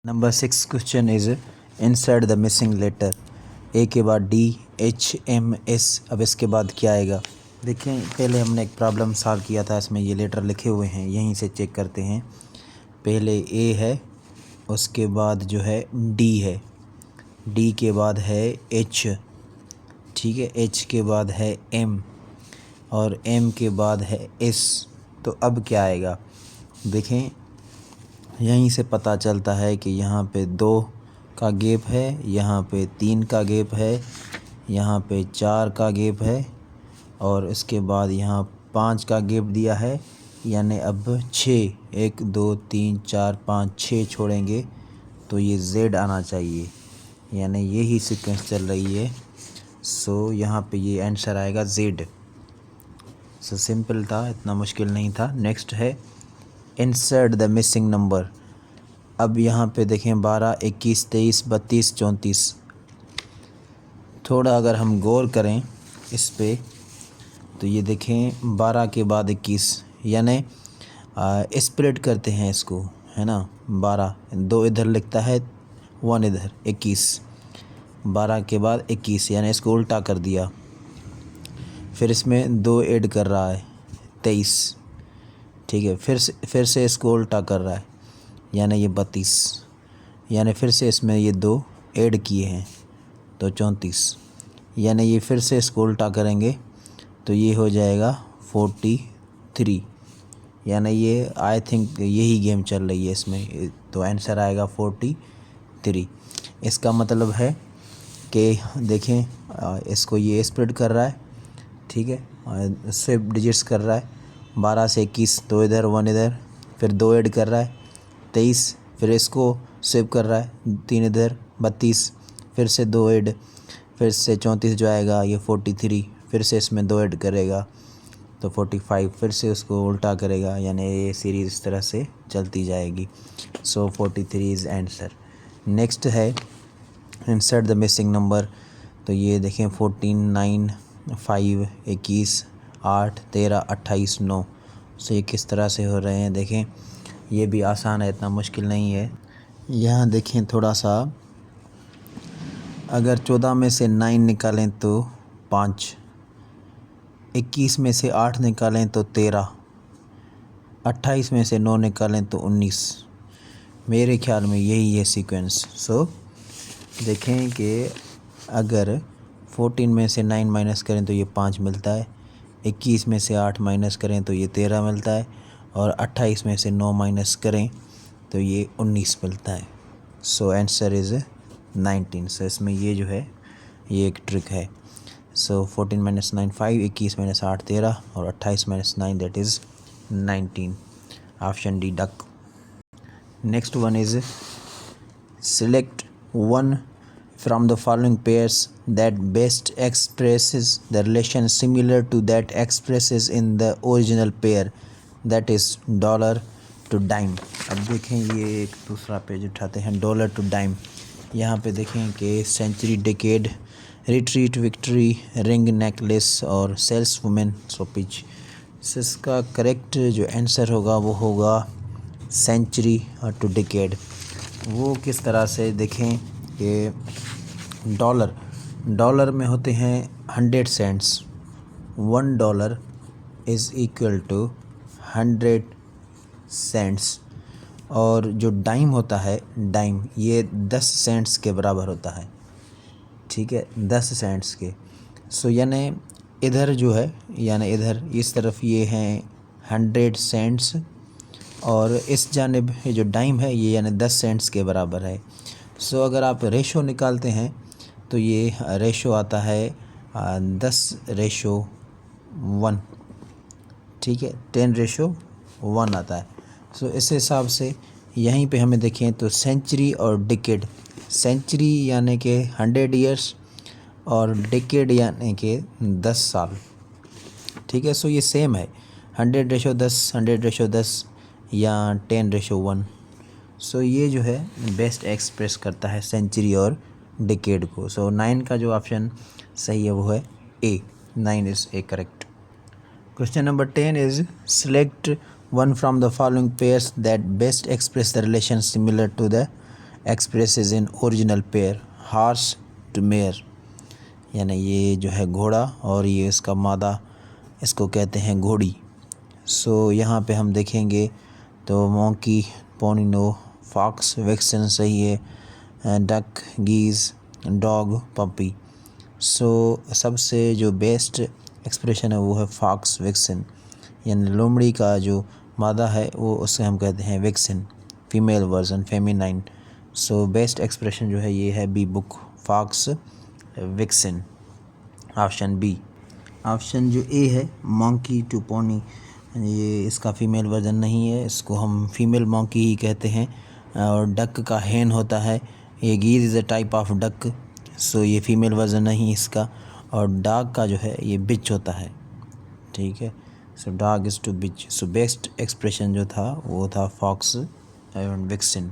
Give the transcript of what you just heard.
Number 6 question is insert the missing letter. ए के बाद D, H, M, S. अब इसके बाद क्या आएगा? देखें, पहले हमने एक प्रॉब्लम सॉल्व किया था, इसमें ये लेटर लिखे हुए हैं, यहीं से चेक करते हैं। पहले ए है, उसके बाद जो है डी है, डी के बाद है एच, ठीक है, एच के बाद है एम और एम के बाद है एस। तो अब क्या आएगा? देखें, यहीं से पता चलता है कि यहाँ पे 2 का गैप है, यहाँ पे 3 का गैप है, यहाँ पे 4 का गैप है और इसके बाद यहाँ 5 का गैप दिया है। यानी अब 6, 1 2 3 4 5 6 छोड़ेंगे तो ये Z आना चाहिए, यानी यही सीक्वेंस चल रही है। सो यहाँ पे ये आंसर आएगा Z। सो सिंपल था, इतना मुश्किल नहीं था। नेक्स्ट है इंसर्ट द मिसिंग नंबर। अब यहाँ पे देखें 12, 21, 23, 32, 34। थोड़ा अगर हम गौर करें इस पे तो ये देखें 12 के बाद 21, यानी स्प्लिट करते हैं इसको, है ना। 12, 2 इधर लिखता है, 1 इधर, 21। 12 के बाद 21 यानी इसको उल्टा कर दिया। फिर इसमें 2 ऐड कर रहा है, 23, ठीक है। फिर से इसको उल्टा कर रहा है, यानी ये 32, यानी फिर से इसमें ये 2 ऐड किए हैं तो 34, यानी ये फिर से इसको उल्टा करेंगे तो ये हो जाएगा 43। यानी ये आई थिंक यही गेम चल रही है इसमें, तो आंसर आएगा 43। इसका मतलब है कि देखें इसको ये स्प्लिट कर रहा है, ठीक है, स्विप डिजिट्स कर रहा है। 12 से 21, 2 इधर 1 इधर, फिर 2 ऐड कर रहा है 23, फिर इसको स्विप कर रहा है 3 इधर 32, फिर से 2 ऐड, फिर से 34 जो आएगा ये 43, फिर से इसमें 2 ऐड करेगा तो 45, फिर से उसको उल्टा करेगा, यानी ये सीरीज़ इस तरह से चलती जाएगी। सो 43 इज़ आंसर। नेक्स्ट है इंसर्ट द मिसिंग नंबर। तो ये देखें 14, 9, 5, 21, 8, 13, 28, 9। सो ये किस तरह से हो रहे हैं देखें, ये भी आसान है, इतना मुश्किल नहीं है। यहाँ देखें थोड़ा सा, अगर 14 में से 9 निकालें तो 5, 21 में से 8 निकालें तो 13, 28 में से 9 निकालें तो 19। मेरे ख्याल में यही है सीक्वेंस। सो देखें कि अगर 14 में से 9 माइनस करें तो ये 5 मिलता है, 21 में से 8 माइनस करें तो ये 13 मिलता है और 28 में से 9 माइनस करें तो ये 19 मिलता है। So answer is 19। सो इसमें ये जो है ये एक ट्रिक है। सो 14 माइनस 9 5, 21 माइनस 8 13 और 28 minus 9 that is 19। Option D duck. Next one is select one from the following pairs that best expresses the relation similar to that expresses in the original pair, that is dollar to dime। अब देखें ये एक दूसरा page उठाते हैं, dollar to dime. यहाँ पे देखें कि century, decade, retreat, victory, ring, necklace और सेल्स वुमेन सोपिच। इसका करेक्ट जो आंसर होगा वो होगा सेंचुरी और टू डेकेड। वो किस तरह से देखें कि डॉलर में होते हैं 100 cents, $1 is equal to 100 cents. और जो डाइम होता है, डाइम ये 10 सेंट्स के बराबर होता है, ठीक है, 10 सेंट्स के। सो यानी इधर जो है, यानी इधर इस तरफ ये हैं 100 सेंट्स और इस जानिब ये जो डाइम है ये यानी 10 सेंट्स के बराबर है। सो अगर आप रेशो निकालते हैं तो ये रेशो आता है 10:1, ठीक है, 10:1 आता है। सो इस हिसाब से यहीं पे हमें देखें तो सेंचुरी और डिकेड, सेंचुरी यानी कि 100 ईयर्स और डिकेड यानी कि 10 साल, ठीक है। सो ये सेम है, 100:10, 100:10 या 10:1। सो ये जो है बेस्ट एक्सप्रेस करता है सेंचुरी और डिकेड को। सो 9 का जो ऑप्शन सही है वो है ए, 9 is A correct. Question number 10 is select one from the following pairs that best express the relation similar to the expresses in original pair horse to mare, यानी ये जो है घोड़ा और ये इसका मादा, इसको कहते हैं घोड़ी। सो यहाँ पे हम देखेंगे तो monkey, pony, no, fox, vixen सही है, duck, geese, dog, puppy. So सबसे जो बेस्ट एक्सप्रेशन है वो है फॉक्स विक्सन, यानी लोमड़ी का जो मादा है वो उससे हम कहते हैं vixen, female version, feminine. So best expression जो है ये है B book, fox vixen, option B. Option जो ए है मॉन्की टू पोनी, ये इसका फीमेल वर्जन नहीं है, इसको हम फीमेल मॉन्की ही कहते हैं। और डक का हेन होता है, ये geese is a type of duck, so ये फीमेल वर्जन नहीं इसका। और डॉग का जो है ये बिच होता है, ठीक है। So dog is to bitch. So best expression जो था वो था फॉक्स एंड विक्सन।